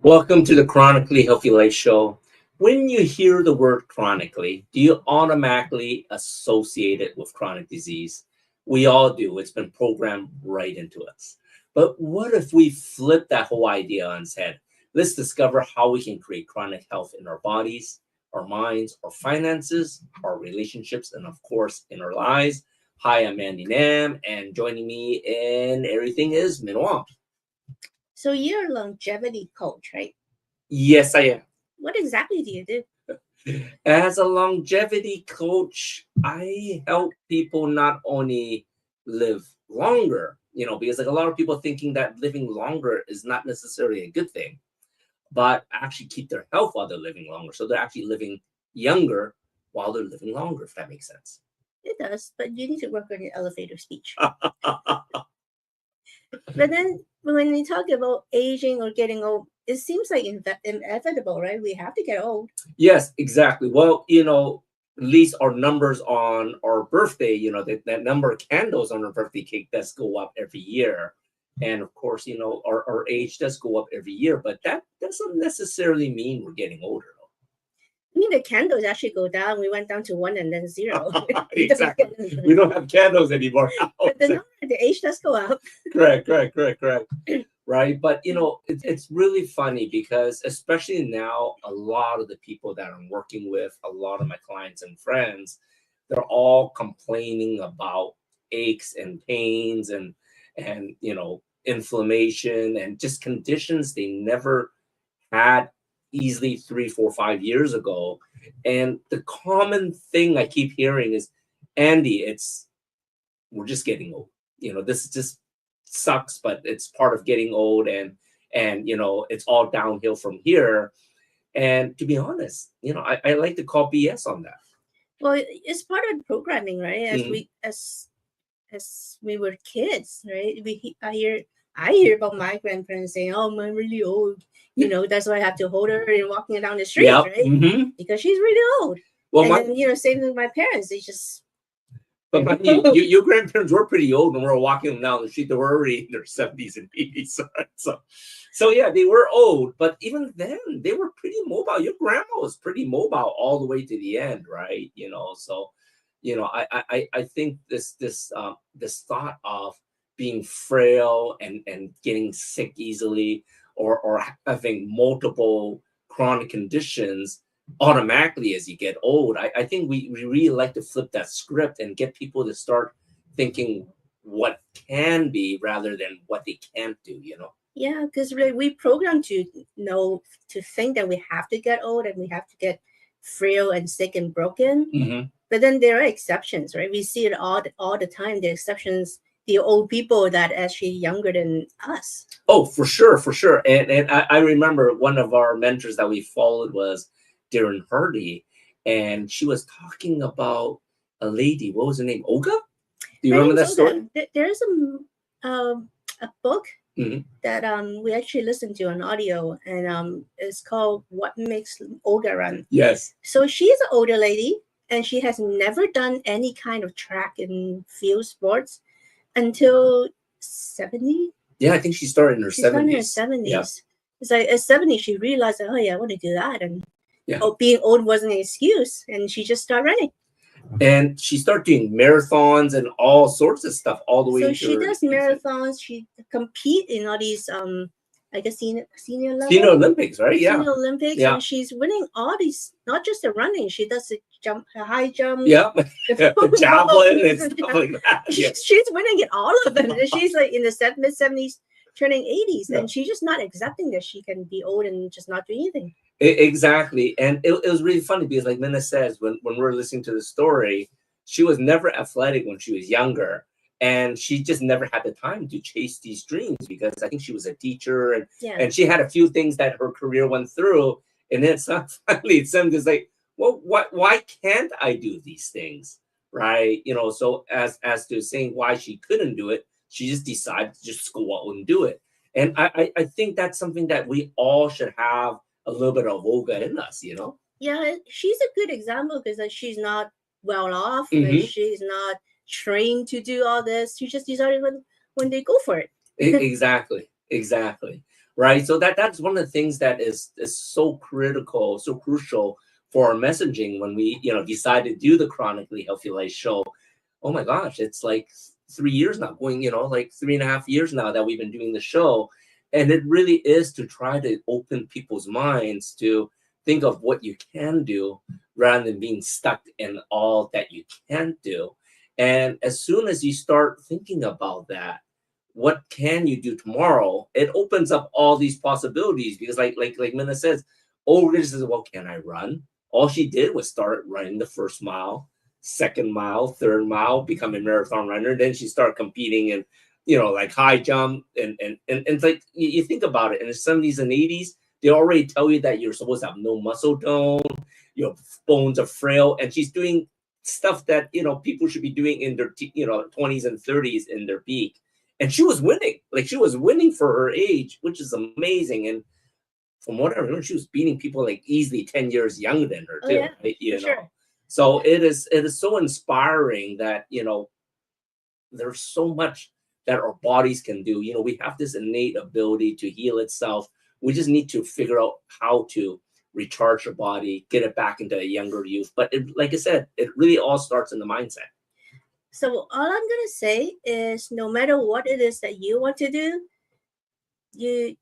Welcome to the Chronically Healthy Life Show. When you hear the word chronically, do you automatically associate it with chronic disease? We all do. It's been programmed right into us. But what if we flip that whole idea on its head? Let's discover how we can create chronic health in our bodies, our minds, our finances, our relationships, and of course, in our lives. Hi, I'm Andy Nam, and joining me in everything is Minwang. So you're a longevity coach, right? Yes, I am. What exactly do you do? As a longevity coach, I help people not only live longer, because like a lot of people thinking that living longer is not necessarily a good thing, but actually keep their health while they're living longer. So they're actually living younger while they're living longer, if that makes sense. It does, but you need to work on your elevator speech. But then when we talk about aging or getting old, it seems like inevitable, right? We have to get old. Yes, exactly. Well, at least our numbers on our birthday, that number of candles on our birthday cake does go up every year. And of course, our age does go up every year, but that doesn't necessarily mean we're getting older. I mean, the candles actually go down. We went down to 1 and then 0. Exactly. We don't have candles anymore now. But the age does go up. Correct. Right. But, it's really funny because especially now, a lot of the people that I'm working with, a lot of my clients and friends, they're all complaining about aches and pains and inflammation and just conditions they never had easily 3, 4, 5 years ago. And the common thing I keep hearing is, Andy, we're just getting old. This just sucks, but it's part of getting old, and it's all downhill from here. And to be honest, I like to call BS on that. Well, it's part of programming, right? As we were kids, right? I hear about my grandparents saying, "Oh, I'm really old. That's why I have to hold her and walking her down the street, right? Mm-hmm. Because she's really old." Well, and then, same with my parents. They just. But your grandparents were pretty old when we were walking them down the street. They were already in their 70s and 80s. So yeah, they were old, but even then they were pretty mobile. Your grandma was pretty mobile all the way to the end, right? So I think this thought of being frail and getting sick easily or having multiple chronic conditions automatically as you get old, I think we really like to flip that script and get people to start thinking what can be rather than what they can't do. Yeah, because we programmed to think that we have to get old and we have to get frail and sick and broken. Mm-hmm. But then there are exceptions, right? We see it all the time. The exceptions, the old people that are actually younger than us. Oh, for sure. And I remember one of our mentors that we followed was Darren Hardy, and she was talking about a lady. What was her name? Olga? Do you remember that story? There's a book that we actually listened to on audio, and it's called "What Makes Olga Run." Yes. So she's an older lady, and she has never done any kind of track and field sports until 70. Yeah, I think she started in her 70s. She started in her 70s. Yeah. It's like at 70, she realized, oh yeah, I want to do that, and being old wasn't an excuse, and she just started running. And she started doing marathons and all sorts of stuff all the way. So she does marathons. She compete in all these I guess senior level. Senior Olympics, right? Yeah. Senior Olympics, Yeah. and she's winning all these, not just the running. She does the jump, high jump, Yeah. the Javelin and stuff like that. Yeah. She's winning it all of them. And she's like in the mid-70s, turning 80s, Yeah. and she's just not accepting that she can be old and just not do anything. Exactly. And it was really funny because, like Minna says, when we're listening to the story, she was never athletic when she was younger. And she just never had the time to chase these dreams because I think she was a teacher and she had a few things that her career went through. And then it's not finally, it's like, well, why can't I do these things? Right. You know, so as to saying why she couldn't do it, she just decided to just go out and do it. And I think that's something that we all should have a little bit of Olga in us, you know? Yeah, she's a good example because she's not well off, and she's not trained to do all this. She just decided when they go for it. Exactly. Right. So that's one of the things that is so critical, so crucial for our messaging when we, decide to do the Chronically Healthy Life show. Oh my gosh, it's like 3 years now, going, like 3.5 years now that we've been doing the show. And it really is to try to open people's minds to think of what you can do rather than being stuck in all that you can't do. And as soon as you start thinking about that, what can you do tomorrow? It opens up all these possibilities because, like Minna says, Olga says, "Well, can I run?" All she did was start running the first mile, second mile, third mile, become a marathon runner. Then she started competing in, like high jump and it's like you think about it in the 70s and 80s, they already tell you that you're supposed to have no muscle tone, your bones are frail, and she's doing stuff that people should be doing in their 20s and 30s in their peak. And she was winning. Like she was winning for her age, which is amazing. And from what I remember, she was beating people like easily 10 years younger than her too. Yeah, right? Sure. So it is so inspiring that there's so much that our bodies can do. We have this innate ability to heal itself. We just need to figure out how to recharge your body, get it back into a younger youth. But like I said, it really all starts in the mindset. So all I'm gonna say is, no matter what it is that you want to do,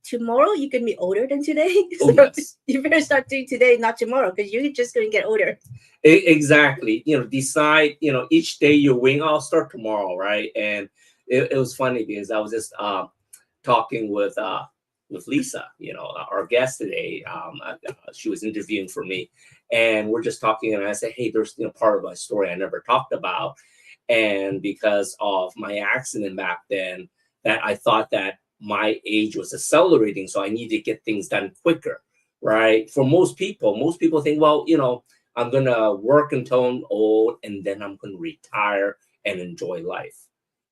tomorrow you can be older than today. So yes. You better start doing today, not tomorrow, because you're just gonna get older. Exactly. Decide. Each day you're wing. I'll start tomorrow, right? And it was funny because I was just talking with Lisa, our guest today. She was interviewing for me, and we're just talking, and I said, "Hey, there's part of my story I never talked about." And because of my accident back then, that I thought that my age was accelerating, so I needed to get things done quicker, right? For most people think, well, I'm gonna work until I'm old and then I'm gonna retire and enjoy life,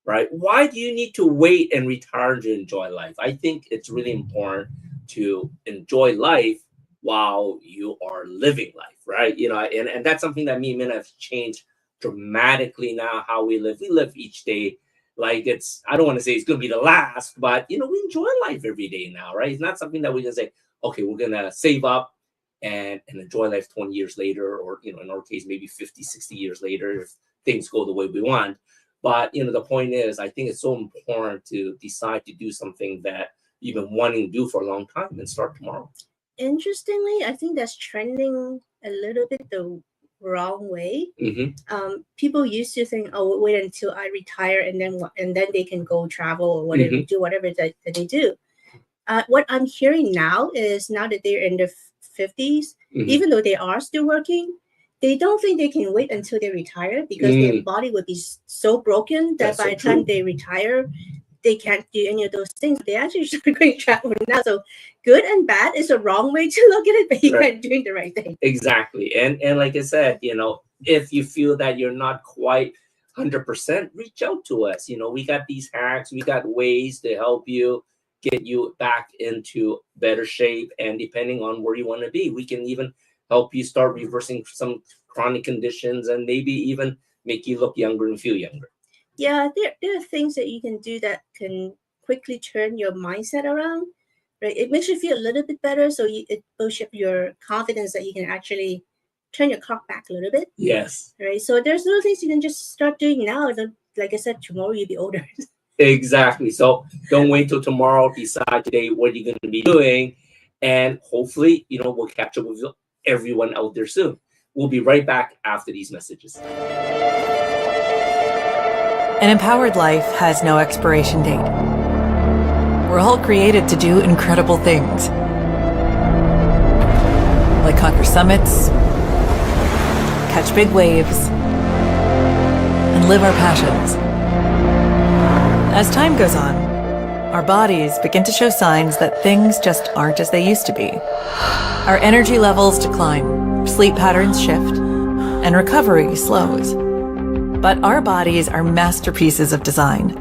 right? Why do you need to wait and retire to enjoy life? I think it's really important to enjoy life while you are living life, right? And that's something that me and Min have changed dramatically now, how we live. We live each day like I don't want to say it's going to be the last, but we enjoy life every day now, right? It's not something that we can say, okay, we're going to save up and enjoy life 20 years later, or in our case maybe 50, 60 years later if things go the way we want. But the point is, I think it's so important to decide to do something that you've been wanting to do for a long time and start tomorrow. Interestingly, I think that's trending a little bit the wrong way. People used to think, oh, wait until I retire and then they can go travel or whatever, do whatever that they do. What I'm hearing now is, now that they're in their 50s, even though they are still working, they don't think they can wait until they retire because their body would be so broken that by the time they retire, they can't do any of those things. They actually start going travel now. So good and bad is a wrong way to look at it, but you're doing the right thing. Exactly. And like I said, if you feel that you're not quite 100%, reach out to us. We got these hacks, we got ways to help you get you back into better shape. And depending on where you want to be, we can even help you start reversing some chronic conditions and maybe even make you look younger and feel younger. Yeah, there are things that you can do that can quickly turn your mindset around. Right, it makes you feel a little bit better, so it boosts up your confidence that you can actually turn your clock back a little bit. Yes. Right, so there's little things you can just start doing now. Like I said, tomorrow you'll be older. Exactly. So don't wait till tomorrow. Decide today what you're going to be doing. And hopefully, we'll catch up with everyone out there soon. We'll be right back after these messages. An empowered life has no expiration date. We're all created to do incredible things, like conquer summits, catch big waves, and live our passions. As time goes on, our bodies begin to show signs that things just aren't as they used to be. Our energy levels decline, sleep patterns shift, and recovery slows. But our bodies are masterpieces of design,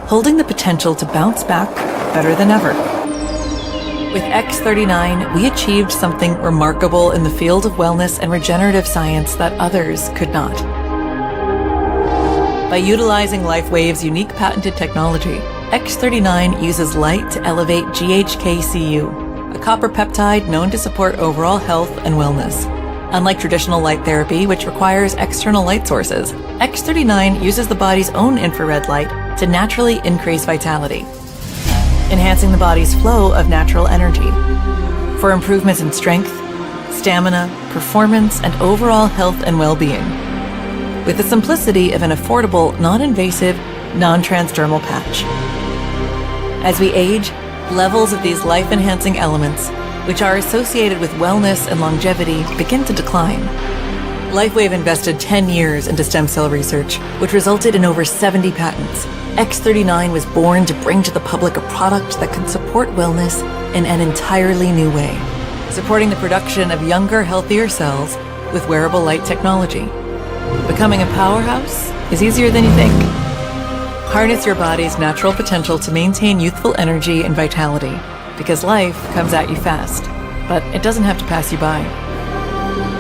holding the potential to bounce back better than ever. With X39, we achieved something remarkable in the field of wellness and regenerative science that others could not. By utilizing LifeWave's unique patented technology, X39 uses light to elevate GHK-Cu, a copper peptide known to support overall health and wellness. Unlike traditional light therapy, which requires external light sources, X39 uses the body's own infrared light to naturally increase vitality, enhancing the body's flow of natural energy. For improvements in strength, stamina, performance, and overall health and well-being, with the simplicity of an affordable, non-invasive, non-transdermal patch. As we age, levels of these life-enhancing elements, which are associated with wellness and longevity, begin to decline. LifeWave invested 10 years into stem cell research, which resulted in over 70 patents. X39 was born to bring to the public a product that could support wellness in an entirely new way, supporting the production of younger, healthier cells with wearable light technology. Becoming a powerhouse is easier than you think. Harness your body's natural potential to maintain youthful energy and vitality, because life comes at you fast, but it doesn't have to pass you by.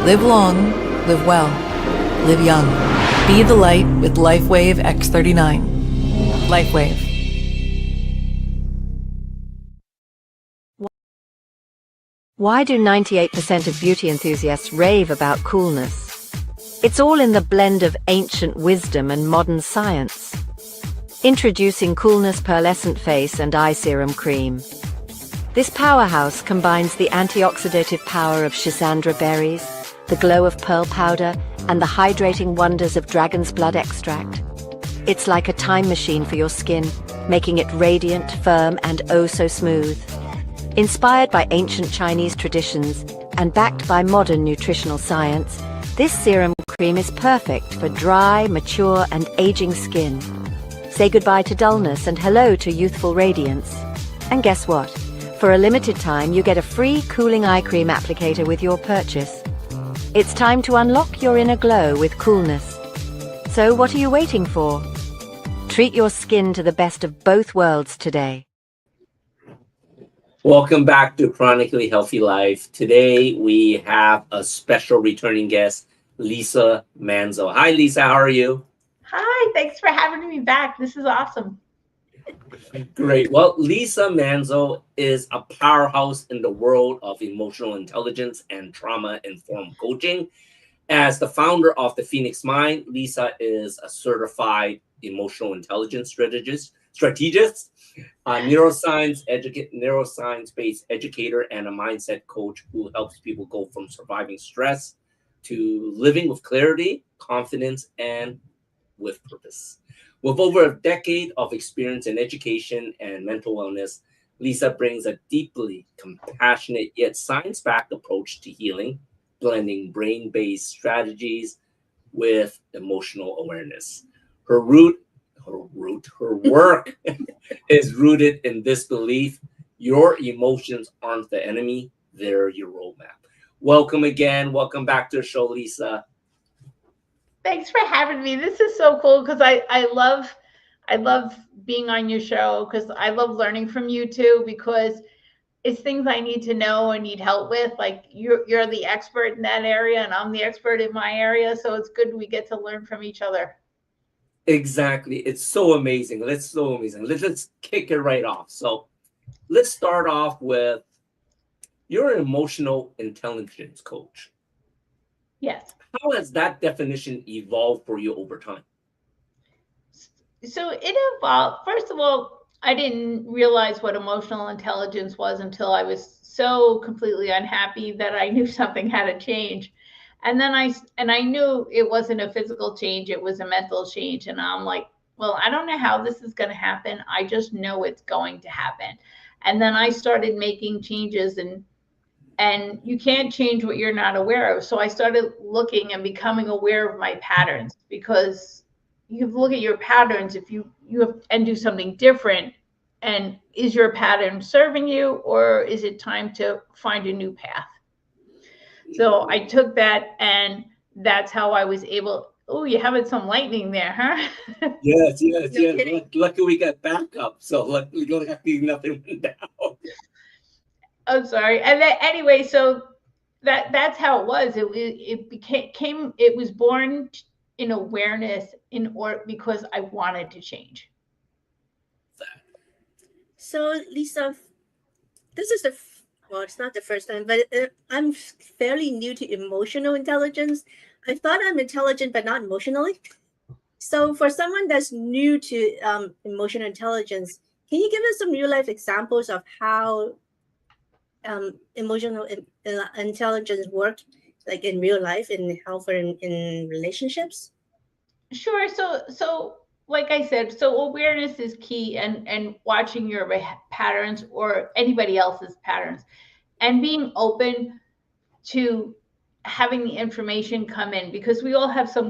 Live long, live well, live young. Be the light with LifeWave X39. LifeWave. Why do 98% of beauty enthusiasts rave about coolness? It's all in the blend of ancient wisdom and modern science. Introducing Coolness Pearlescent Face and Eye Serum Cream. This powerhouse combines the antioxidative power of schisandra berries, the glow of pearl powder, and the hydrating wonders of dragon's blood extract. It's like a time machine for your skin, making it radiant, firm, and oh so smooth. Inspired by ancient Chinese traditions and backed by modern nutritional science, this serum cream is perfect for dry, mature, and aging skin. Say goodbye to dullness and hello to youthful radiance. And guess what? For a limited time, you get a free cooling eye cream applicator with your purchase. It's time to unlock your inner glow with coolness. So what are you waiting for? Treat your skin to the best of both worlds today. Welcome back to Chronically Healthy Life. Today we have a special returning guest, Lisa Manzo. Hi, Lisa. How are you? Hi, thanks for having me back. This is awesome. Great. Well, Lisa Manzo is a powerhouse in the world of emotional intelligence and trauma-informed coaching. As the founder of the Phoenix Mind, Lisa is a certified emotional intelligence strategist, a neuroscience-based educator, and a mindset coach who helps people go from surviving stress to living with clarity, confidence, and with purpose. With over a decade of experience in education and mental wellness, Lisa brings a deeply compassionate yet science-backed approach to healing, blending brain-based strategies with emotional awareness. Her work is rooted in this belief: your emotions aren't the enemy, they're your roadmap. Welcome again. Welcome back to the show, Lisa. Thanks for having me. This is so cool because I love being on your show, because I love learning from you too, because it's things I need to know and need help with. Like you're the expert in that area and I'm the expert in my area. So it's good we get to learn from each other. Exactly. It's so amazing. Let's kick it right off. So let's start off with, you're an emotional intelligence coach. Yes. How has that definition evolved for you over time? So it evolved. First of all, I didn't realize what emotional intelligence was until I was so completely unhappy that I knew something had to change. And then I knew it wasn't a physical change, it was a mental change. And I'm like, well, I don't know how this is going to happen. I just know it's going to happen. And then I started making changes, and you can't change what you're not aware of. So I started looking and becoming aware of my patterns, because you look at your patterns if you have, and do something different. And is your pattern serving you, or is it time to find a new path? So I took that, and that's how I was able. Oh, you having some lightning there, huh? Yes, No yes. kidding. Lucky we got backup, so lucky nothing went down. I'm sorry. And then anyway, so that's how it was. It became it was born in awareness, in or because I wanted to change. So, Lisa, this is well, it's not the first time, but I'm fairly new to emotional intelligence. I thought I'm intelligent, but not emotionally. So, for someone that's new to emotional intelligence, can you give us some real life examples of how emotional intelligence work, like in real life, in health or in relationships? Sure. So like I said, so awareness is key, and watching your patterns or anybody else's patterns, and being open to having the information come in, because we all have some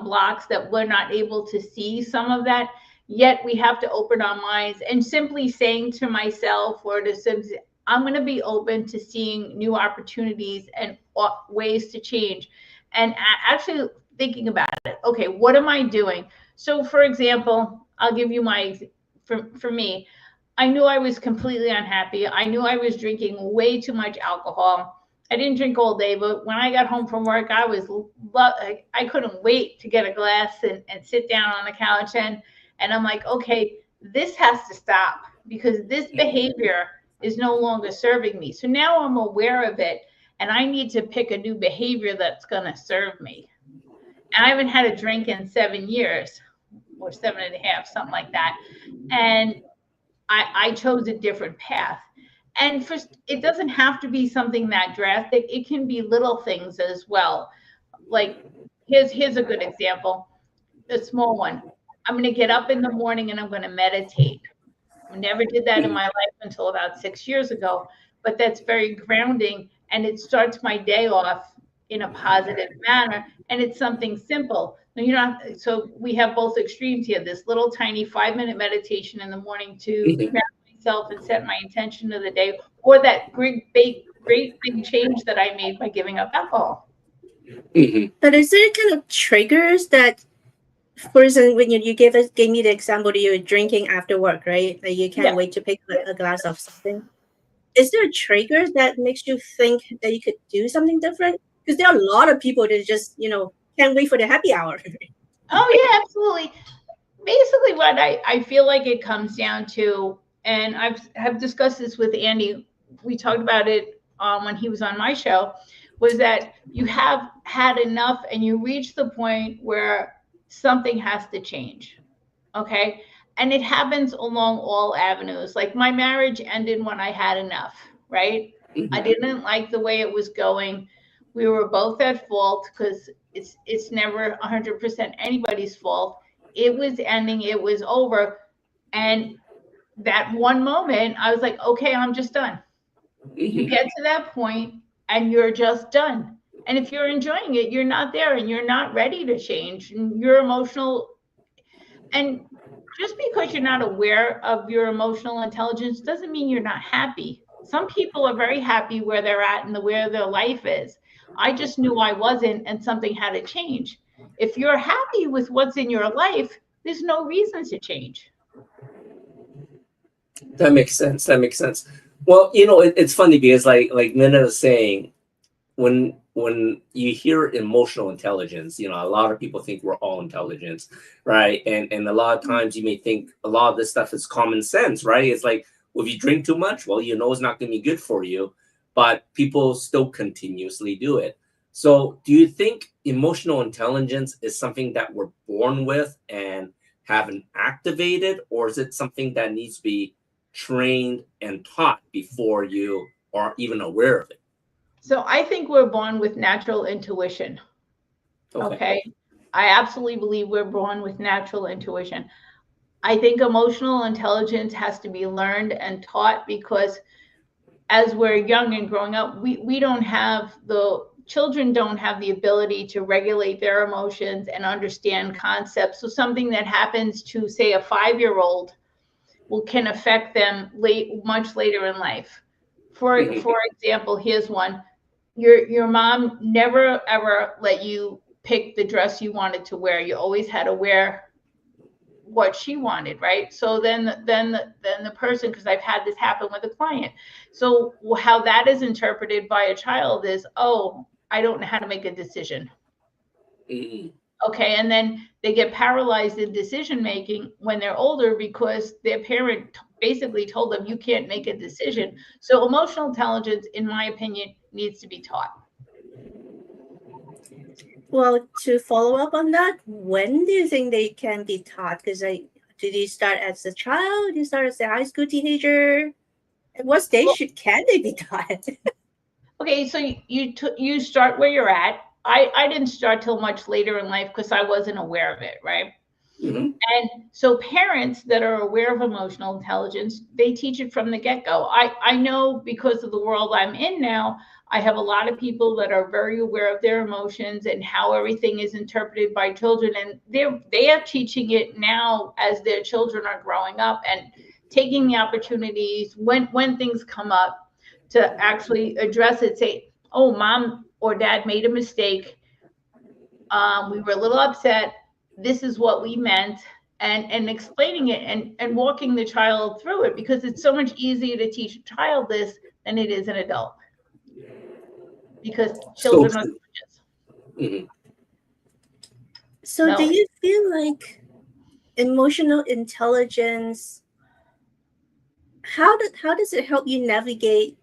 blocks that we're not able to see some of that. Yet we have to open our minds, and simply saying to myself, or to Sims, I'm going to be open to seeing new opportunities and ways to change, and actually thinking about it. Okay, what am I doing? So for example, I'll give you my, for me, I knew I was completely unhappy. I knew I was drinking way too much alcohol. I didn't drink all day, but when I got home from work, I couldn't wait to get a glass and sit down on the couch, and I'm like, okay, this has to stop, because this behavior is no longer serving me. So now I'm aware of it, and I need to pick a new behavior that's going to serve me. And I haven't had a drink in 7 years, or 7.5, something like that. And I chose a different path. And it doesn't have to be something that drastic. It can be little things as well. Like, here's a good example, a small one. I'm going to get up in the morning and I'm going to meditate. I never did that in my life until about 6 years ago, but that's very grounding, and it starts my day off in a positive manner. And it's something simple. So we have both extremes here. This little tiny 5-minute meditation in the morning to ground myself and set my intention of the day, or that great big change that I made by giving up alcohol. But is there kind of triggers that, for instance, when you gave me the example that you were drinking after work, right? Like you can't wait to pick a glass of something. Is there a trigger that makes you think that you could do something different? Because there are a lot of people that just, can't wait for the happy hour. Oh yeah, absolutely. Basically what I feel like it comes down to, and have discussed this with Andy, we talked about it when he was on my show, was that you have had enough, and you reach the point where something has to change. Okay. And it happens along all avenues. Like, my marriage ended when I had enough, right? I didn't like the way it was going. We were both at fault, because it's never 100% anybody's fault. It was ending, it was over. And that one moment, I was like, okay, I'm just done. You get to that point and you're just done. And if you're enjoying it, you're not there, and you're not ready to change, and you're emotional. And just because you're not aware of your emotional intelligence doesn't mean you're not happy. Some people are very happy where they're at and where their life is. I just knew I wasn't, and something had to change. If you're happy with what's in your life, there's no reason to change. That makes sense. Well, it's funny because like Nina was saying, when you hear emotional intelligence, a lot of people think we're all intelligent, right? And a lot of times you may think a lot of this stuff is common sense, right? It's like, well, if you drink too much, well, it's not going to be good for you, but people still continuously do it. So do you think emotional intelligence is something that we're born with and haven't activated, or is it something that needs to be trained and taught before you are even aware of it? So I think we're born with natural intuition. Okay. I absolutely believe we're born with natural intuition. I think emotional intelligence has to be learned and taught, because as we're young and growing up, children don't have the ability to regulate their emotions and understand concepts. So something that happens to, say, a 5-year-old can affect them much later in life. For example, here's one. Your mom never ever let you pick the dress you wanted to wear. You always had to wear what she wanted, right? So then the person, because I've had this happen with a client, so how that is interpreted by a child is, oh, I don't know how to make a decision. Okay, and then they get paralyzed in decision making when they're older because their parent basically told them you can't make a decision. So emotional intelligence, in my opinion, needs to be taught. Well, to follow up on that, when do you think they can be taught? Because did you start as a child? Did you start as a high school teenager? At what stage can they be taught? Okay, so you start where you're at. I didn't start till much later in life because I wasn't aware of it, right? And so parents that are aware of emotional intelligence, they teach it from the get-go. I know, because of the world I'm in now, I have a lot of people that are very aware of their emotions and how everything is interpreted by children. And they are teaching it now as their children are growing up and taking the opportunities when things come up to actually address it. Say, oh, mom or dad made a mistake. We were a little upset. This is what we meant. And explaining it and walking the child through it, because it's so much easier to teach a child this than it is an adult. Because children are sponges. So do you feel like emotional intelligence, how does it help you navigate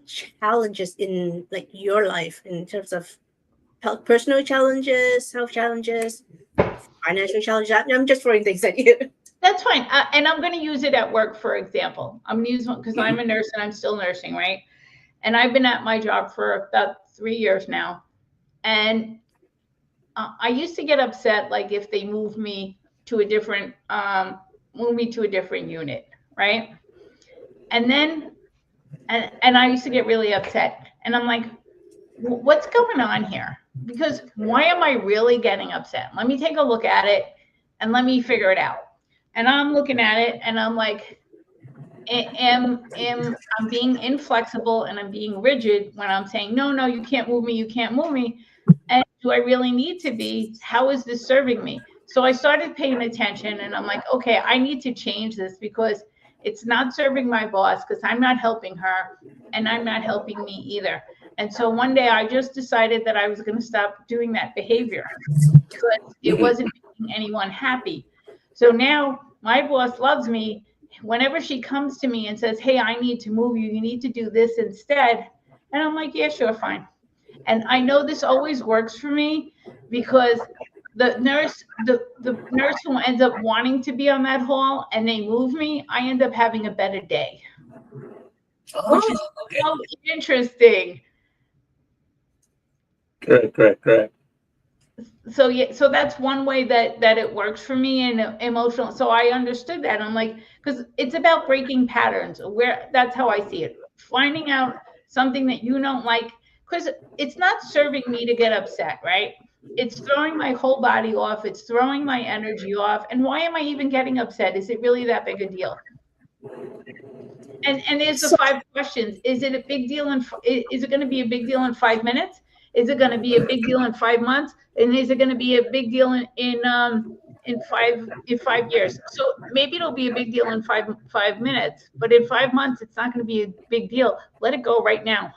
challenges in like your life in terms of personal challenges, health challenges, financial challenges? I'm just throwing things at you. That's fine. And I'm going to use it at work, for example. I'm going to use one because I'm a nurse and I'm still nursing, right? And I've been at my job for about 3 years now. And I used to get upset, like if they moved me to a different unit, right? And then, and I used to get really upset. And I'm like, what's going on here? Because why am I really getting upset? Let me take a look at it and let me figure it out. And I'm looking at it and I'm like, I'm being inflexible and I'm being rigid when I'm saying, no, you can't move me, you can't move me. And do I really need to be? How is this serving me? So I started paying attention and I'm like, okay, I need to change this because it's not serving my boss, because I'm not helping her and I'm not helping me either. And so one day I just decided that I was going to stop doing that behavior because it wasn't making anyone happy. So now my boss loves me. Whenever she comes to me and says, hey, I need to move you, you need to do this instead. And I'm like, yeah, sure, fine. And I know this always works for me because the nurse who ends up wanting to be on that hall and they move me, I end up having a better day. Which is so interesting. Correct. So yeah, so that's one way that it works for me, and emotional. So I understood that. I'm like, because it's about breaking patterns. That's how I see it. Finding out something that you don't like, because it's not serving me to get upset, right? It's throwing my whole body off. It's throwing my energy off. And why am I even getting upset? Is it really that big a deal? And there's the 5 questions. Is it a big deal? Is it going to be a big deal in 5 minutes? Is it going to be a big deal in 5 months? And is it going to be a big deal in 5 years? So maybe it'll be a big deal in 5 minutes, but in 5 months, it's not going to be a big deal. Let it go right now.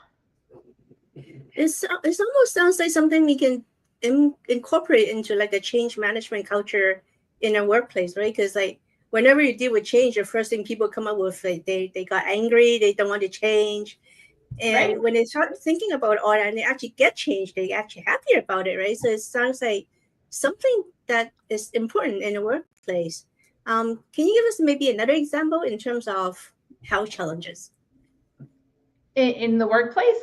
It almost sounds like something we can incorporate into like the change management culture in a workplace, right? Because like whenever you deal with change, the first thing people come up with, like they got angry, they don't want to change. And when they start thinking about all that and they actually get changed, they actually happy about it, right? So it sounds like something that is important in a workplace. Can you give us maybe another example in terms of health challenges? In the workplace?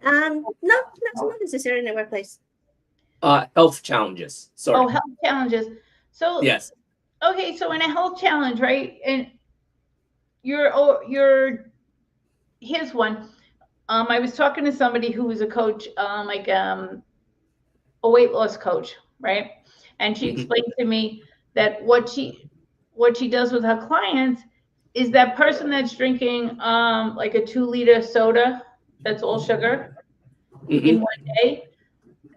No, not necessarily in the workplace. Health challenges. Sorry. Oh, health challenges. So Yes. okay, so in a health challenge, right? And you're here's one. I was talking to somebody who was a coach, a weight loss coach, right? And she explained to me that what she does with her clients is that person that's drinking like a 2-liter soda that's all sugar in one day,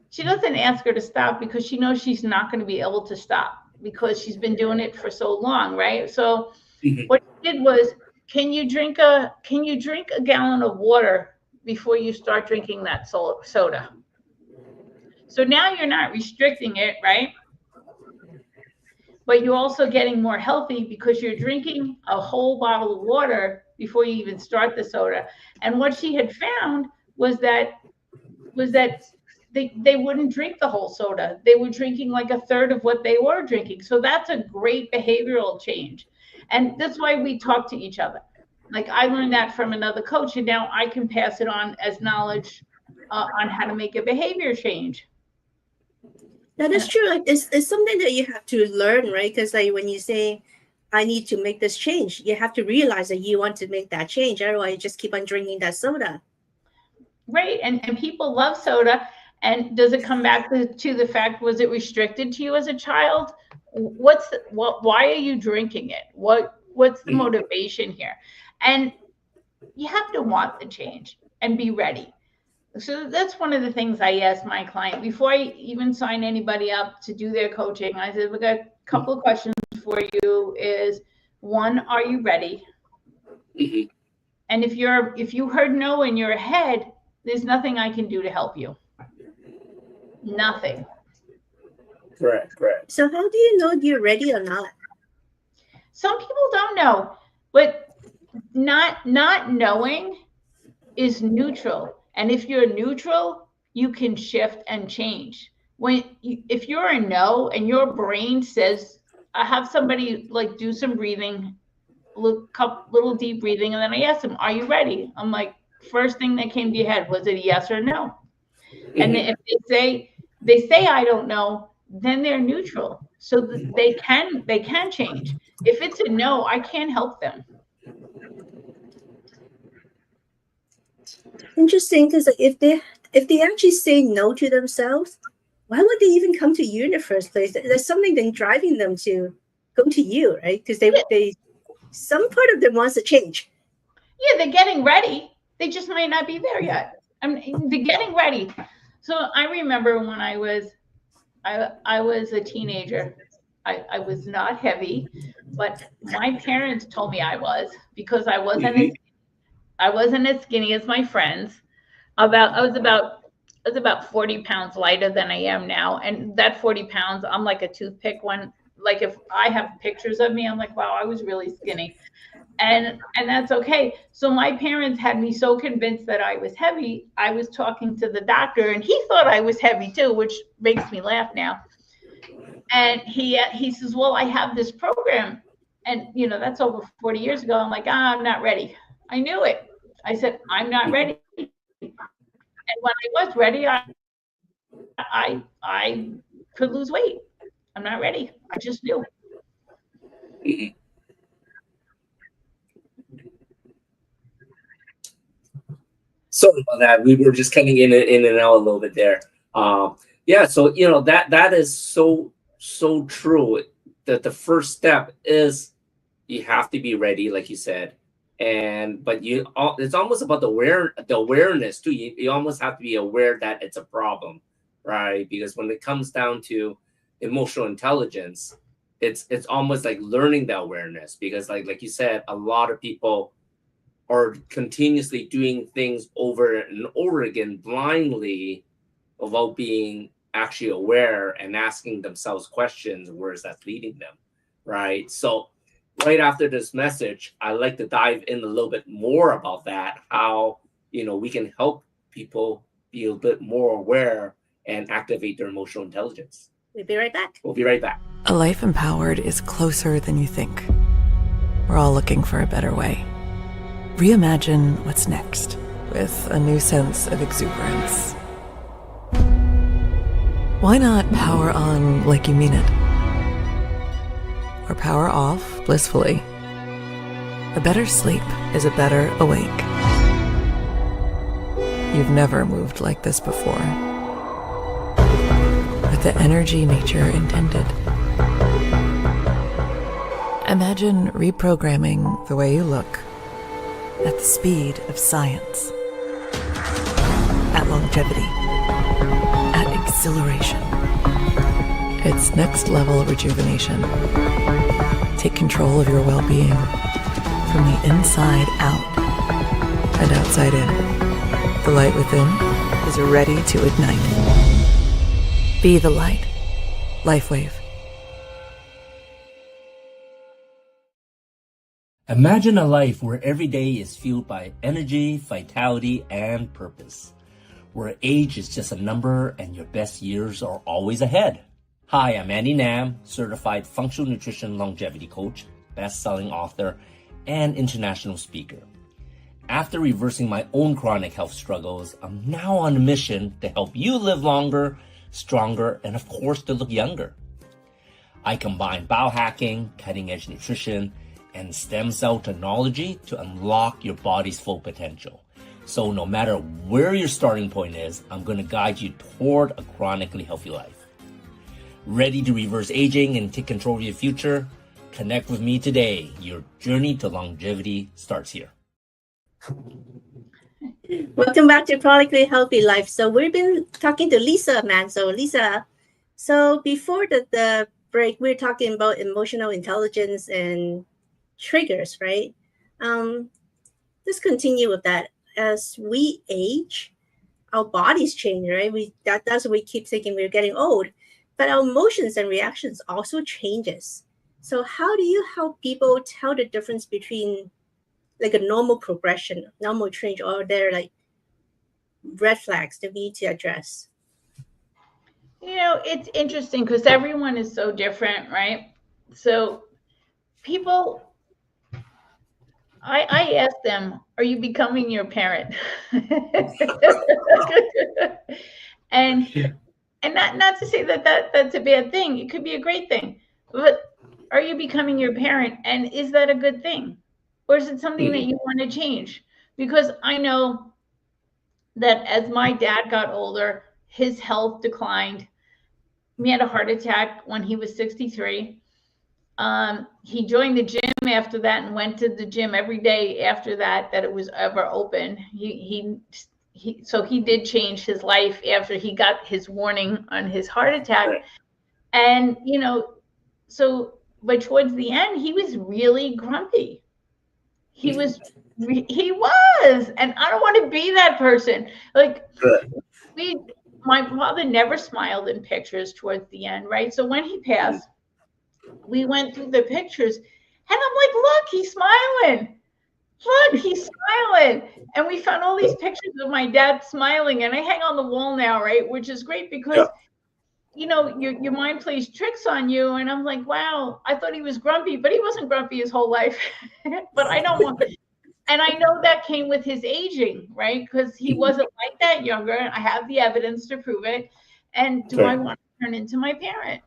she doesn't ask her to stop because she knows she's not going to be able to stop because she's been doing it for so long, right? So what she did was, can you drink a gallon of water before you start drinking that soda? So now you're not restricting it, right? But you're also getting more healthy because you're drinking a whole bottle of water before you even start the soda. And what she had found was that they wouldn't drink the whole soda. They were drinking like a third of what they were drinking. So that's a great behavioral change. And that's why we talk to each other. Like I learned that from another coach, and now I can pass it on as knowledge on how to make a behavior change. That is true. Like it's something that you have to learn, right? Because like when you say, I need to make this change, you have to realize that you want to make that change. Otherwise, you just keep on drinking that soda. Right. And people love soda. And does it come back to the fact, was it restricted to you as a child? Why are you drinking it? What's the motivation here? And you have to want the change and be ready. So that's one of the things I ask my client before I even sign anybody up to do their coaching. I said, we got a couple of questions for you. Is one, are you ready? And if you heard no in your head, there's nothing I can do to help you. Nothing. Correct. So how do you know you're ready or not? Some people don't know, but not knowing is neutral. And if you're neutral, you can shift and change. If you're a no and your brain says, I have somebody like do some breathing, little deep breathing, and then I ask them, are you ready? I'm like, first thing that came to your head, was it a yes or no? And if they say I don't know, then they're neutral. So they can change. If it's a no, I can't help them. Interesting, because if they actually say no to themselves, why would they even come to you in the first place? There's something then driving them to go to you, right? Because they some part of them wants to change. Yeah, they're getting ready. They just might not be there yet. They're getting ready. So I remember when I was a teenager. I was not heavy, but my parents told me I was, because I wasn't as skinny as my friends. I was about 40 pounds lighter than I am now. And that 40 pounds, I'm like a toothpick one. Like if I have pictures of me, I'm like, wow, I was really skinny. And that's okay. So my parents had me so convinced that I was heavy. I was talking to the doctor and he thought I was heavy too, which makes me laugh now. And he says, well, I have this program. And, that's over 40 years ago. I'm like, I'm not ready. I knew it. I said, I'm not ready. And when I was ready, I could lose weight. I'm not ready. I just knew. Sorry about that. We were just cutting in and out a little bit there. Yeah, so that is so true. That the first step is you have to be ready, like you said, but it's almost about the awareness too. You almost have to be aware that it's a problem, right? Because when it comes down to emotional intelligence, it's almost like learning the awareness. Because like you said, a lot of people are continuously doing things over and over again blindly without being actually aware and asking themselves questions, where is that leading them, right? So right after this message, I'd like to dive in a little bit more about that, how we can help people be a bit more aware and activate their emotional intelligence. We'll be right back. We'll be right back. A life empowered is closer than you think. We're all looking for a better way. Reimagine what's next with a new sense of exuberance. Why not power on like you mean it? Or power off blissfully? A better sleep is a better awake. You've never moved like this before. With the energy nature intended. Imagine reprogramming the way you look at the speed of science, at longevity, at exhilaration. It's next level rejuvenation. Take control of your well-being from the inside out and outside in. The light within is ready to ignite. Be the light. LifeWave. Imagine a life where every day is fueled by energy, vitality, and purpose. Where age is just a number and your best years are always ahead. Hi, I'm Andy Nam, certified functional nutrition longevity coach, best-selling author, and international speaker. After reversing my own chronic health struggles, I'm now on a mission to help you live longer, stronger, and of course, to look younger. I combine biohacking, cutting-edge nutrition, and stem cell technology to unlock your body's full potential. So no matter where your starting point is, I'm going to guide you toward a chronically healthy life. Ready to reverse aging and take control of your future? Connect with me today. Your journey to longevity starts here. Welcome back to Chronically Healthy Life. So we've been talking to Lisa Manzo. Lisa, so before the break, we were talking about emotional intelligence and triggers, right? Let's continue with that. As we age, our bodies change, right? That's what we keep thinking we're getting old, but our emotions and reactions also changes. So how do you help people tell the difference between like a normal progression, normal change, or there like red flags that we need to address? You know, it's interesting because everyone is so different, right? So people, I ask them, are you becoming your parent? and not to say that's a bad thing. It could be a great thing. But are you becoming your parent? And is that a good thing? Or is it something that you want to change? Because I know that as my dad got older, his health declined. He had a heart attack when he was 63. He joined the gym after that and went to the gym every day after that it was ever open. So he did change his life after he got his warning on his heart attack. Right. And, you know, but towards the end, he was really grumpy. He was, and I don't want to be that person. Like, my father never smiled in pictures towards the end, right? So when he passed, we went through the pictures and I'm like, look, he's smiling. Look, he's smiling. And we found all these pictures of my dad smiling, and I hang on the wall now, right? Which is great because, you know, your mind plays tricks on you. And I'm like, wow, I thought he was grumpy, but he wasn't grumpy his whole life. But I don't want, and I know that came with his aging, right? Because he wasn't like that younger. I have the evidence to prove it. And do I want to turn into my parent?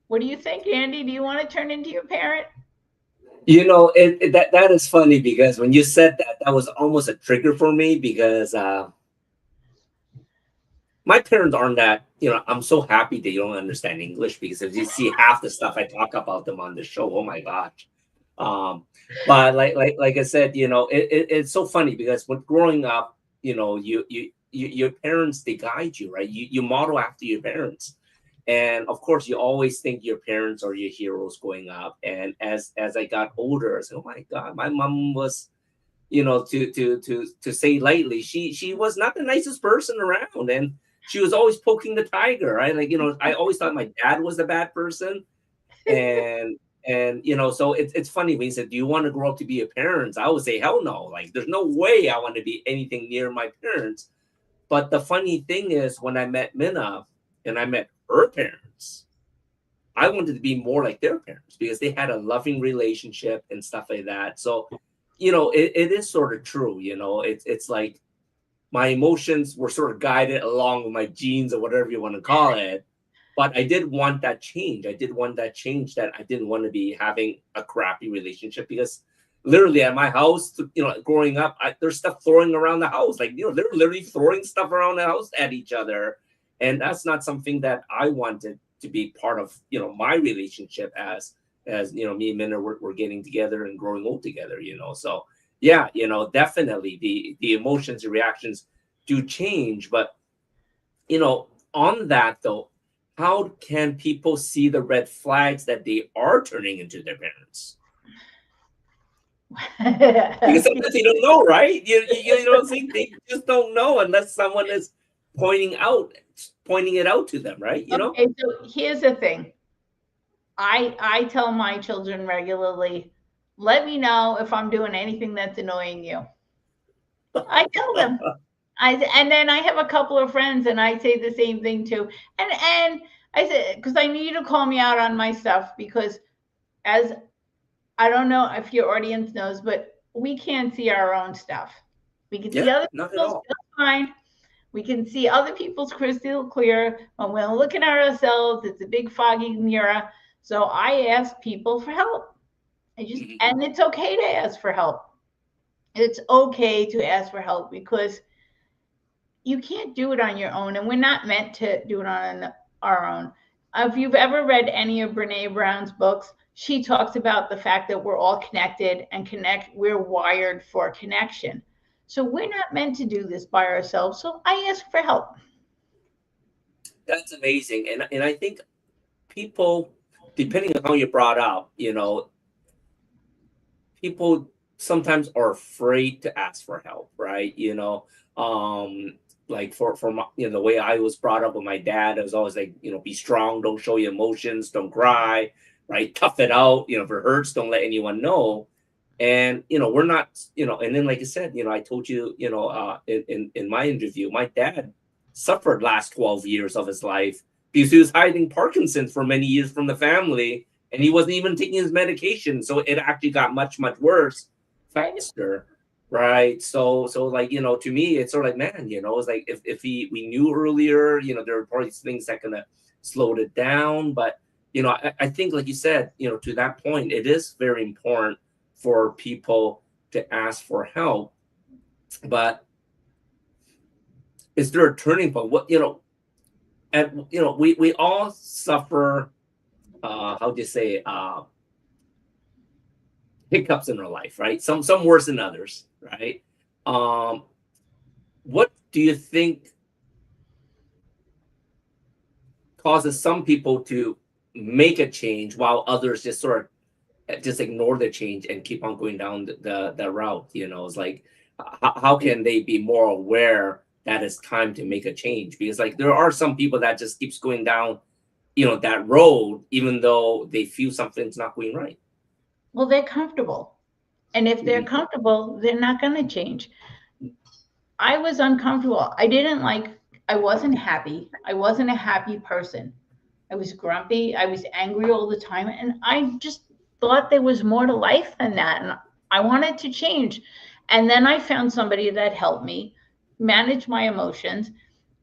What do you think, Andy? Do you want to turn into your parent? You know, that is funny because when you said that was almost a trigger for me because my parents aren't that, you know, I'm so happy they don't understand English because if you see half the stuff I talk about them on the show, oh my gosh. But like I said, you know, it's so funny because when growing up, you know, your parents, they guide you, right? You model after your parents. And of course, you always think your parents are your heroes going up. And as I got older, I said, oh my God, my mom was, you know, to say lightly, she was not the nicest person around. And she was always poking the tiger, right? Like, you know, I always thought my dad was the bad person. And you know, so it's funny when you said, do you want to grow up to be a parent? I would say, hell no. Like, there's no way I want to be anything near my parents. But the funny thing is, when I met Minna, and I met her parents, I wanted to be more like their parents because they had a loving relationship and stuff like that. So, it is sort of true. It's like my emotions were sort of guided along with my genes or whatever you want to call it. But I did want that change. I did want that change, that I didn't want to be having a crappy relationship, because literally at my house, growing up, there's stuff throwing around the house. Like, they're literally throwing stuff around the house at each other. And that's not something that I wanted to be part of, my relationship as me and Minna were getting together and growing old together, So yeah, definitely the emotions and reactions do change. But, on that though, how can people see the red flags that they are turning into their parents? Because sometimes they don't know, right? You know what I'm saying? They just don't know unless someone is pointing it out to them, right? Okay, so here's the thing. I tell my children regularly, let me know if I'm doing anything that's annoying you. I tell them. And then I have a couple of friends, and I say the same thing too. And I said, because I need you to call me out on my stuff, because as I don't know if your audience knows, but we can't see our own stuff. We can see other people's stuff fine. We can see other people's crystal clear. When we're looking at ourselves, it's a big foggy mirror. So I ask people for help. And it's okay to ask for help. It's okay to ask for help, because you can't do it on your own, and we're not meant to do it on our own. If you've ever read any of Brene Brown's books, she talks about the fact that we're all connected and we're wired for connection. So we're not meant to do this by ourselves. So I ask for help. That's amazing. And I think people, depending on how you're brought up, people sometimes are afraid to ask for help, right? Like for my, the way I was brought up with my dad, it was always like, be strong, don't show your emotions, don't cry, right? Tough it out. If it hurts, don't let anyone know. And we're not, and then like I said, I told you, in my interview, my dad suffered last 12 years of his life because he was hiding Parkinson's for many years from the family, and he wasn't even taking his medication. So it actually got much, much worse faster. Right. So like, to me, it's sort of like, man, it's like if we knew earlier, there were probably things that kind of slowed it down. But, I think, like you said, to that point, it is very important for people to ask for help. But is there a turning point? What, and, we all suffer, how do you say, hiccups in our life, right? Some worse than others, right? What do you think causes some people to make a change while others just sort of just ignore the change and keep on going down the route? It's like, how can they be more aware that it's time to make a change? Because like there are some people that just keeps going down, that road, even though they feel something's not going right. Well, they're comfortable. And if they're comfortable, they're not going to change. I was uncomfortable. I wasn't happy. I wasn't a happy person. I was grumpy. I was angry all the time. And I just thought there was more to life than that. And I wanted to change. And then I found somebody that helped me manage my emotions.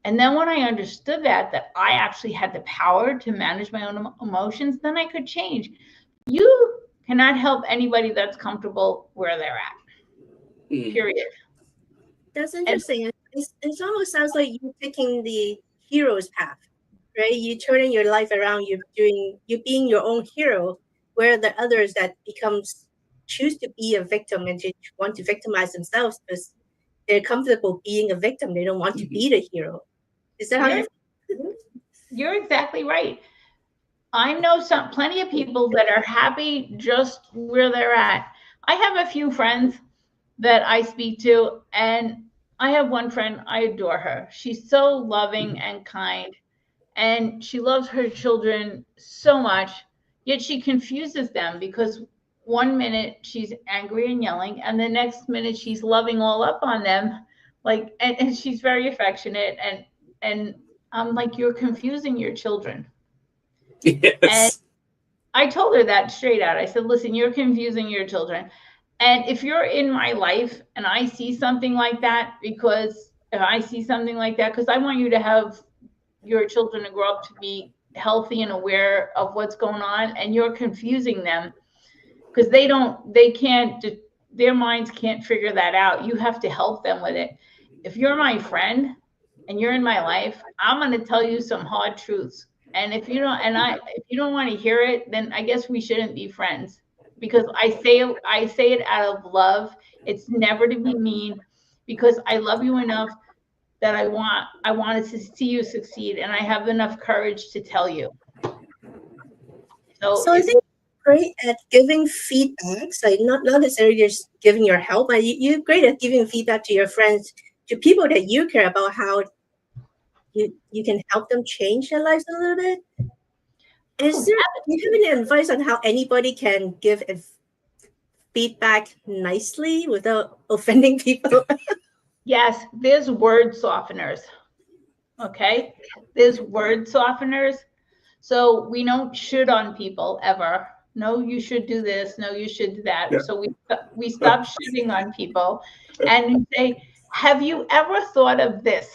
And then when I understood that I actually had the power to manage my own emotions, then I could change. You cannot help anybody that's comfortable where they're at. Period. That's interesting. It almost sounds like you're taking the hero's path, right? You're turning your life around. You're being your own hero, where the others that choose to be a victim and to want to victimize themselves because they're comfortable being a victim. They don't want to be the hero. Is that how you're exactly right. I know plenty of people that are happy just where they're at. I have a few friends that I speak to, and I have one friend, I adore her. She's so loving and kind, and she loves her children so much, yet she confuses them because one minute she's angry and yelling, and the next minute she's loving all up on them. And she's very affectionate, and I'm like, you're confusing your children. Yes. And I told her that straight out. I said, listen, you're confusing your children. And if you're in my life and I see something like that, because if I see something like that, because I want you to have your children to grow up to be healthy and aware of what's going on, and you're confusing them because their minds can't figure that out. You have to help them with it. If you're my friend and you're in my life, I'm going to tell you some hard truths. And if you don't want to hear it, then I guess we shouldn't be friends, because I say it out of love. It's never to be mean, because I love you enough that I want to see you succeed, and I have enough courage to tell you. So I think you're great at giving feedback. So not necessarily just giving your help, but you're great at giving feedback to your friends, to people that you care about, how you can help them change their lives a little bit. Do you have any advice on how anybody can give feedback nicely without offending people? Yes, there's word softeners. Okay, there's word softeners. So we don't should on people ever. No, you should do this. No, you should do that. Yeah. So we stop shitting on people, and we say, have you ever thought of this?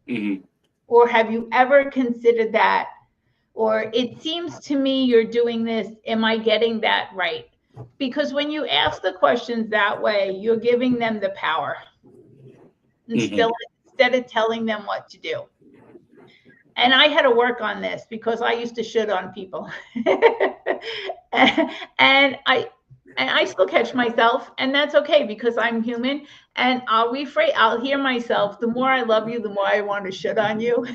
Mm-hmm. Or have you ever considered that? Or it seems to me you're doing this. Am I getting that right? Because when you ask the questions that way, you're giving them the power instead of telling them what to do. And I had to work on this because I used to shit on people. and I still catch myself, and that's okay because I'm human, and I'll hear myself. The more I love you, the more I want to shit on you.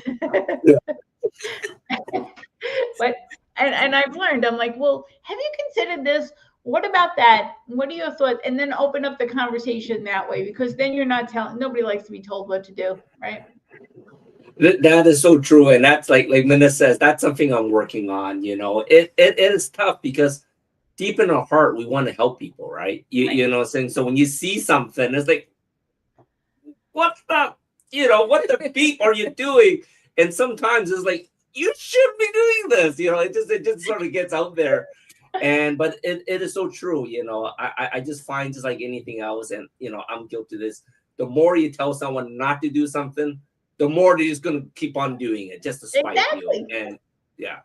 But I've learned, I'm like, well, have you considered this? What about that? What are your thoughts? And then open up the conversation that way, because then you're not nobody likes to be told what to do, right? That is so true, and that's like Minna says, that's something I'm working on. It is tough because deep in our heart we want to help people, right? You know what I'm saying? So when you see something, it's like, what the beep are you doing? And sometimes it's like, you should be doing this. It just sort of gets out there. But it is so true. I just find, just like anything else, and I'm guilty of this. The more you tell someone not to do something, the more they're just going to keep on doing it just to spite you. And yeah.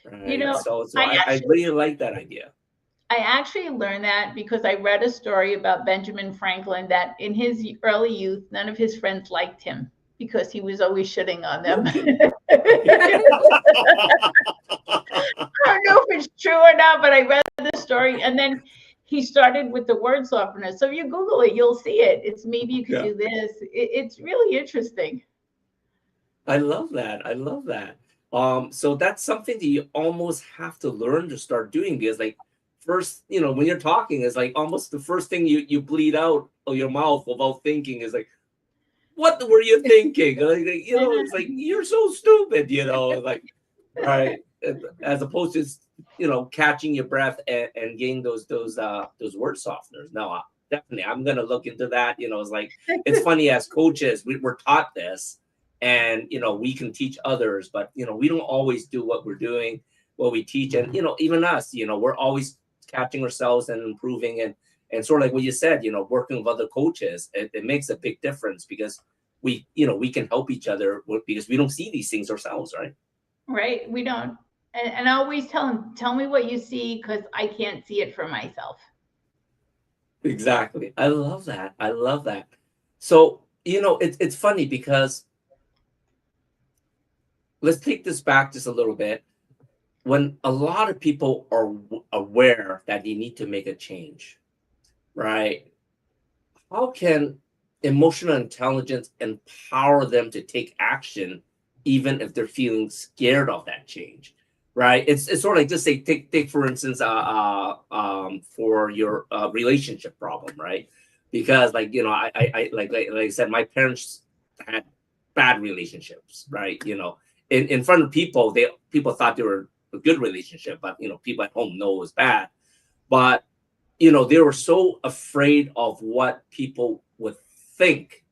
Right. So I really like that idea. I actually learned that because I read a story about Benjamin Franklin, that in his early youth, none of his friends liked him because he was always shitting on them. I don't know if it's true or not, but I read the story, and then he started with the word softener. So if you Google it, you'll see it. It's maybe you could do this. It's really interesting. I love that. So that's something that you almost have to learn to start doing, because like first, when you're talking, is like almost the first thing you bleed out of your mouth without thinking is like, what were you thinking? It's like, you're so stupid, like, right. As opposed to, catching your breath and getting those word softeners. No, definitely, I'm going to look into that. It's like, it's funny, as coaches, we're taught this, and, we can teach others, but, we don't always do what we're doing, what we teach. And, even us, we're always catching ourselves and improving, and sort of like what you said, working with other coaches, it makes a big difference, because we can help each other because we don't see these things ourselves, right? Right. We don't. And I always tell them, tell me what you see, because I can't see it for myself. Exactly. I love that. So, it's funny because let's take this back just a little bit. When a lot of people are aware that they need to make a change, right? How can emotional intelligence empower them to take action, even if they're feeling scared of that change, right? It's sort of like, just say, take for instance, for your relationship problem, right? Because like, I like I said, my parents had bad relationships, right? In front of people, people thought they were a good relationship, but people at home know it was bad. But they were so afraid of what people would think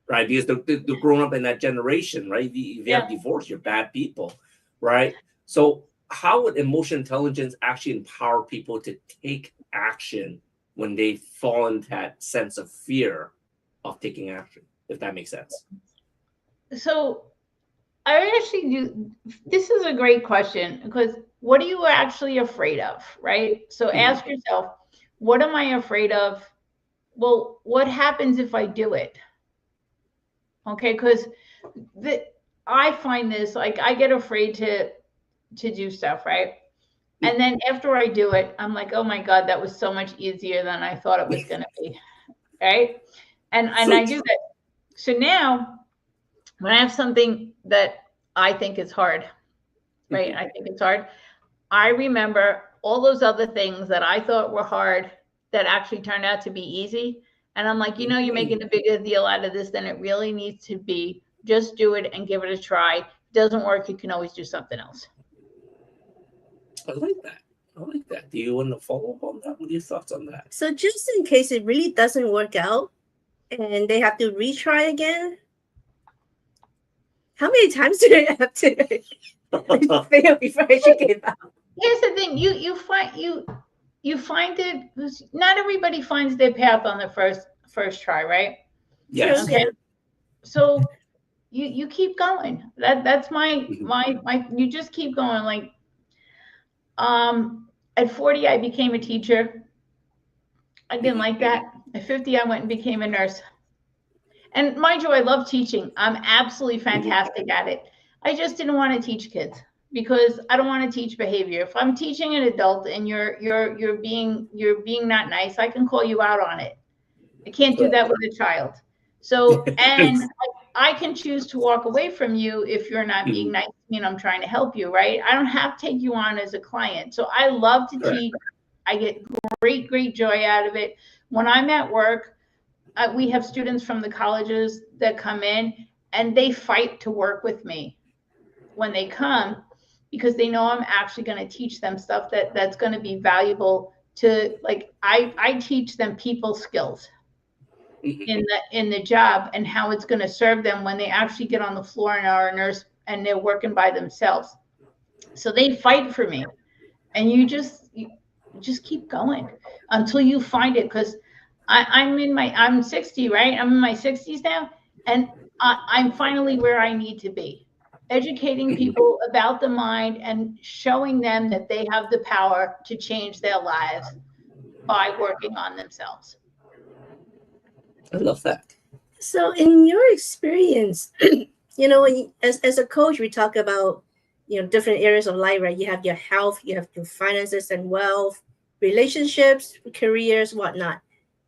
right? Because they're growing up in that generation, right? If you have divorce, you're bad people, right? So how would emotional intelligence actually empower people to take action when they fall into that sense of fear of taking action, if that makes sense? So I actually do. This is a great question, because what are you actually afraid of, right? So ask yourself, what am I afraid of? Well, what happens if I do it? Okay, because I find this, like, I get afraid to do stuff, right? And then after I do it, I'm like, oh my God, that was so much easier than I thought it was going to be, right? And I do that. So now, when I have something that I think is hard, right? I think it's hard. I remember all those other things that I thought were hard that actually turned out to be easy. And I'm like, you're making a bigger deal out of this than it really needs to be. Just do it and give it a try. If it doesn't work, you can always do something else. I like that. I like that. Do you want to follow up on that? What are your thoughts on that? So just in case it really doesn't work out and they have to retry again, how many times do they have to fail before I should give up? Here's the thing: you find it. Not everybody finds their path on the first try, right? Yes. Okay. So you keep going. That's my you just keep going. Like, at 40 I became a teacher. I didn't like that. At 50 I went and became a nurse. And mind you, I love teaching. I'm absolutely fantastic at it. I just didn't want to teach kids, because I don't want to teach behavior. If I'm teaching an adult and you're being not nice, I can call you out on it. I can't do that with a child. So, and I can choose to walk away from you if you're not being nice to me and I'm trying to help you, right? I don't have to take you on as a client. So I love to teach. I get great joy out of it. When I'm at work, we have students from the colleges that come in, and they fight to work with me when they come, because they know I'm actually going to teach them stuff that's going to be valuable to, like, I teach them people skills in the job, and how it's going to serve them when they actually get on the floor and are a nurse and they're working by themselves. So they fight for me, and you just keep going until you find it. Because I'm 60, right? I'm in my 60s now, and I'm finally where I need to be, educating people about the mind and showing them that they have the power to change their lives by working on themselves. I love that. So in your experience, when as a coach, we talk about, different areas of life, right? You have your health, you have your finances and wealth, relationships, careers, whatnot.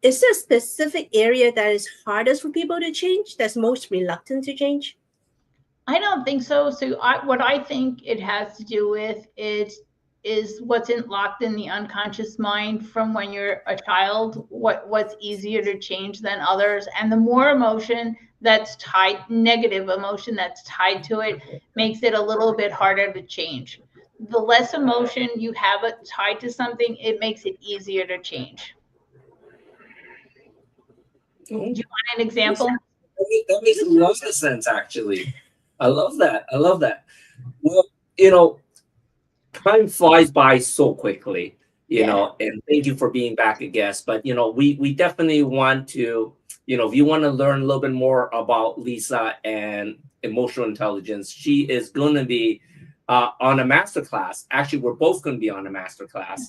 Is there a specific area that is hardest for people to change, that's most reluctant to change? I don't think so. So what I think it has to do with is what's locked in the unconscious mind from when you're a child, what's easier to change than others. And the more emotion that's tied, negative emotion that's tied to it, makes it a little bit harder to change. The less emotion you have it tied to something, it makes it easier to change. Do you want an example? That makes a lot of sense, actually. I love that. Well, time flies by so quickly, and thank you for being back a guest. But, we definitely want to, if you want to learn a little bit more about Lisa and emotional intelligence, she is going to be on a masterclass. Actually, we're both going to be on a masterclass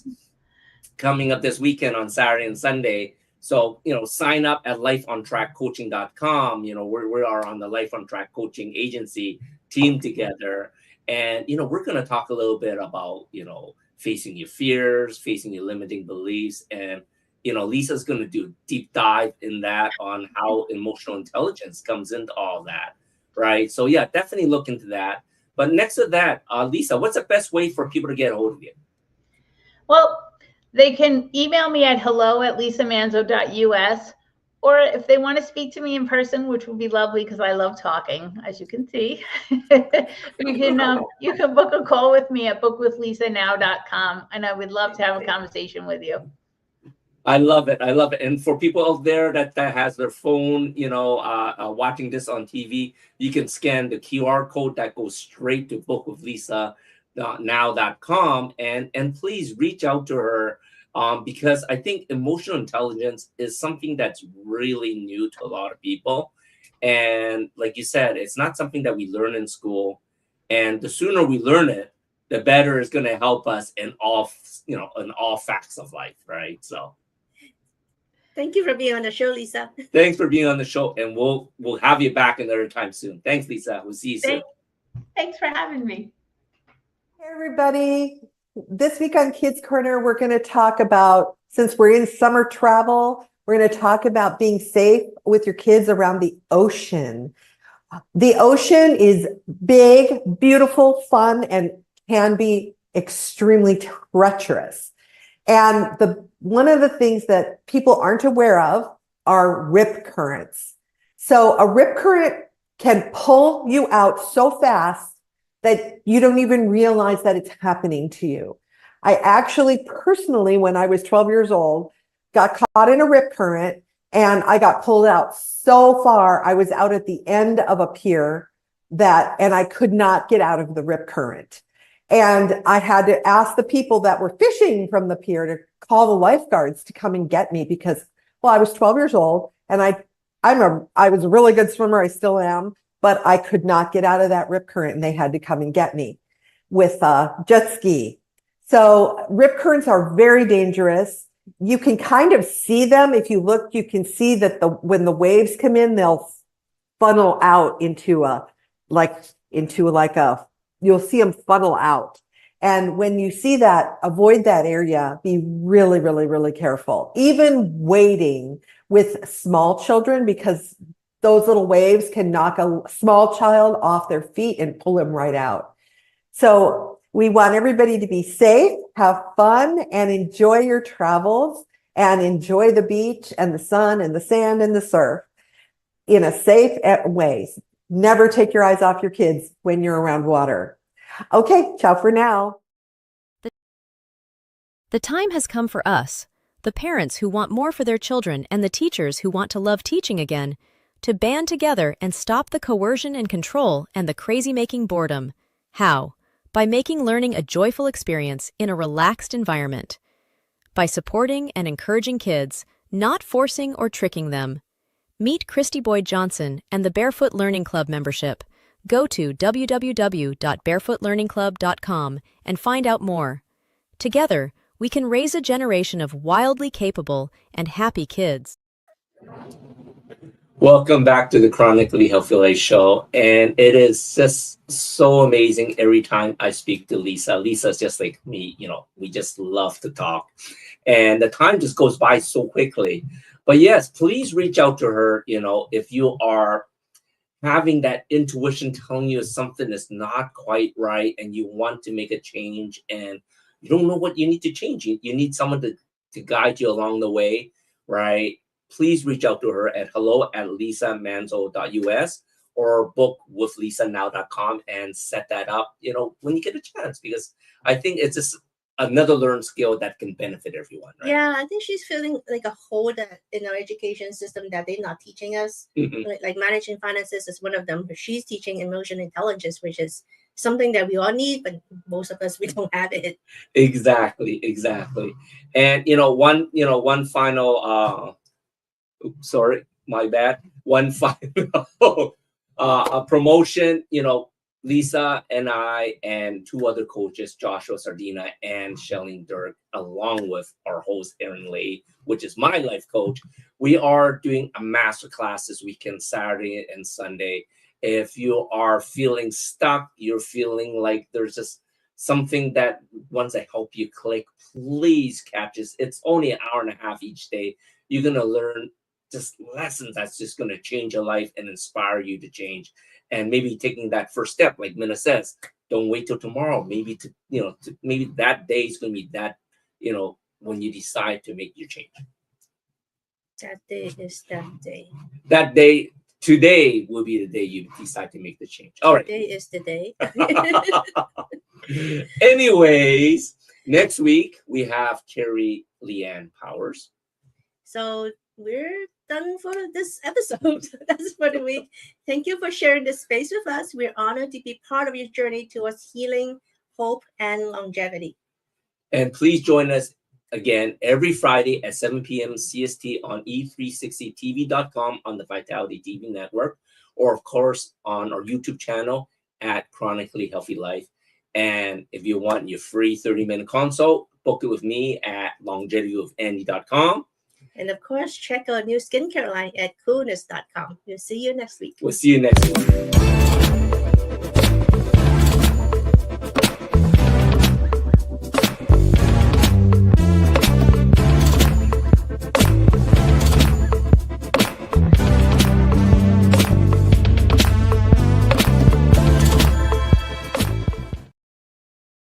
coming up this weekend on Saturday and Sunday. So, sign up at lifeontrackcoaching.com. We are on the Life on Track Coaching Agency team together. And, we're going to talk a little bit about, facing your fears, facing your limiting beliefs. And, Lisa's going to do a deep dive in that on how emotional intelligence comes into all that. Right. So, yeah, definitely look into that. But next to that, Lisa, what's the best way for people to get a hold of you? Well, they can email me at hello@lisamanzo.us, or if they want to speak to me in person, which would be lovely because I love talking, as you can see, you can book a call with me at bookwithlisanow.com, and I would love to have a conversation with you. I love it. I love it. And for people out there that has their phone, watching this on TV, you can scan the QR code that goes straight to bookwithlisa.now.com, and please reach out to her, because I think emotional intelligence is something that's really new to a lot of people. And like you said, it's not something that we learn in school. And the sooner we learn it, the better it's going to help us in all facts of life, right? So Thank you for being on the show, Lisa. thanks for being on the show, and we'll have you back another time soon. Thanks, Lisa. We'll see you soon. Thanks for having me. Hey, everybody. This week on Kids Corner, we're going to talk about, since we're in summer travel, we're going to talk about being safe with your kids around the ocean. The ocean is big, beautiful, fun, and can be extremely treacherous. And one of the things that people aren't aware of are rip currents. So a rip current can pull you out so fast that you don't even realize that it's happening to you. I actually personally, when I was 12 years old, got caught in a rip current and I got pulled out so far. I was out at the end of a pier and I could not get out of the rip current. And I had to ask the people that were fishing from the pier to call the lifeguards to come and get me because, well, I was 12 years old and I was a really good swimmer. I still am, but I could not get out of that rip current and they had to come and get me with a jet ski. So rip currents are very dangerous. You can kind of see them. If you look, you can see that when the waves come in, they'll funnel out you'll see them funnel out. And when you see that, avoid that area. Be really, really, really careful. Even wading with small children, because those little waves can knock a small child off their feet and pull them right out. So we want everybody to be safe, have fun, and enjoy your travels, and enjoy the beach and the sun and the sand and the surf in a safe way. Never take your eyes off your kids when you're around water. Okay, ciao for now. The time has come for us, the parents who want more for their children and the teachers who want to love teaching again, to band together and stop the coercion and control and the crazy-making boredom. How? By making learning a joyful experience in a relaxed environment. By supporting and encouraging kids, not forcing or tricking them. Meet Christy Boyd Johnson and the Barefoot Learning Club membership. Go to www.barefootlearningclub.com and find out more. Together, we can raise a generation of wildly capable and happy kids. Welcome back to the Chronically Healthy Life Show. And it is just so amazing every time I speak to Lisa. Lisa's just like me, we just love to talk. And the time just goes by so quickly. But yes, please reach out to her, if you are having that intuition telling you something is not quite right and you want to make a change and you don't know what you need to change. You need someone to guide you along the way, right? Please reach out to her at hello@lisamanzo.us or bookwithlisa.now.com and set that up, when you get a chance, because I think it's just another learned skill that can benefit everyone, right? Yeah, I think she's feeling like a hole that in our education system that they're not teaching us. Mm-hmm. Like managing finances is one of them, but she's teaching emotional intelligence, which is something that we all need, but most of us, we don't have it. Exactly. And one final sorry, my bad. One final promotion, Lisa and I and two other coaches, Joshua Sardina and Shelling Dirk, along with our host Erin Lay, which is my life coach, we are doing a masterclass this weekend, Saturday and Sunday. If you are feeling stuck, you're feeling like there's just something that wants to help you click, please catch this. It's only an hour and a half each day. You're going to learn just lessons that's just going to change your life and inspire you to change. And maybe taking that first step, like Minna says, don't wait till tomorrow. Maybe maybe that day is going to be that, when you decide to make your change. That day is that day. That day, today will be the day you decide to make the change. All right. Today is the day. Anyways, next week we have Carrie Leanne Powers. So we're done for this episode. That's for the week. Thank you for sharing this space with us. We're honored to be part of your journey towards healing, hope, and longevity. And please join us again every Friday at 7 p.m. CST on e360tv.com on the Vitality TV network, or of course on our YouTube channel at Chronically Healthy Life. And if you want your free 30-minute consult, book it with me at longevitywithandy.com. And of course, check our new skincare line at coolness.com. We'll see you next week. We'll see you next week.